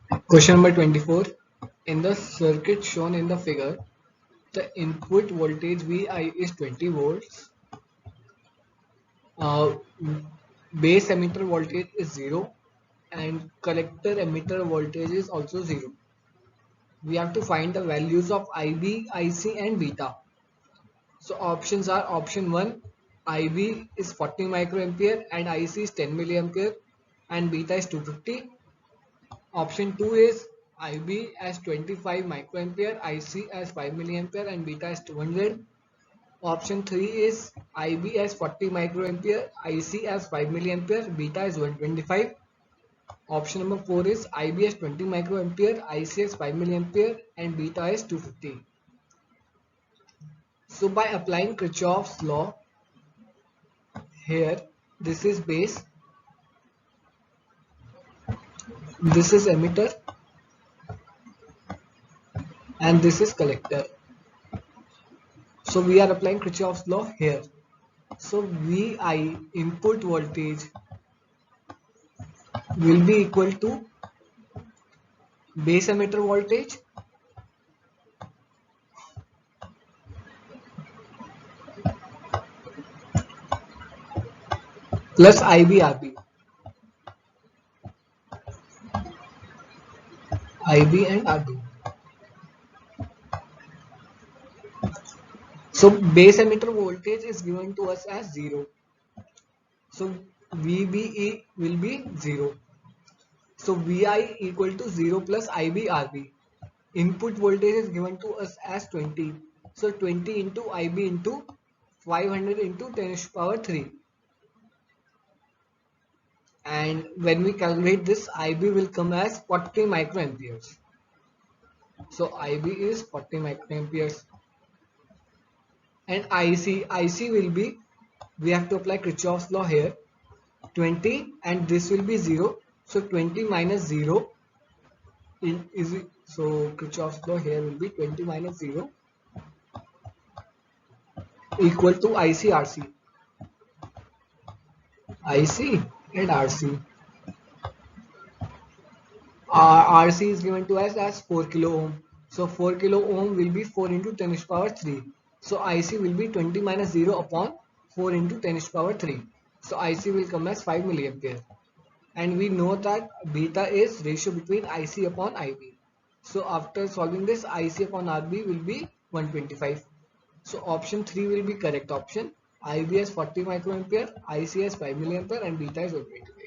Question number 24. In the circuit shown in the figure, the input voltage Vi is 20 volts. Uh, Base emitter voltage is 0 and collector emitter voltage is also 0. We have to find the values of IB, IC and beta. So options are option 1, IB is 40 microampere and IC is 10 milliampere and beta is 250. Option 2 is IB as 25 microampere, IC as 5 milliampere and beta as 200. Option 3 is IB as 40 microampere, IC as 5 milliampere, beta is 125. Option number 4 is IB as 20 microampere, IC as 5 milliampere and beta is 250. So by applying Kirchhoff's law here, this is base, this is emitter and this is collector. So we are applying Kirchhoff's law here. So Vi input voltage will be equal to base emitter voltage plus IB and RB. So base emitter voltage is given to us as 0. So VBE will be 0. So Vi equal to 0 plus IB RB. Input voltage is given to us as 20. So 20 into IB into 500 into 10 to the power 3. And when we calculate this, IB will come as 40 microamperes. So IB is 40 microamperes. And IC will be, we have to apply Kirchhoff's law here, 20 and this will be 0. So 20 minus 0 is, so Kirchhoff's law here will be 20 minus 0 equal to IC RC. IC and RC. RC is given to us as 4 kilo ohm. So 4 kilo ohm will be 4 into 10 to the power 3. So IC will be 20 minus 0 upon 4 into 10 to the power 3. So IC will come as 5 milliampere. And we know that beta is ratio between IC upon IB. So after solving this, IC upon RB will be 125. So option 3 will be correct option. IB has 40 microampere, IC has 5 milliampere and beta is 125.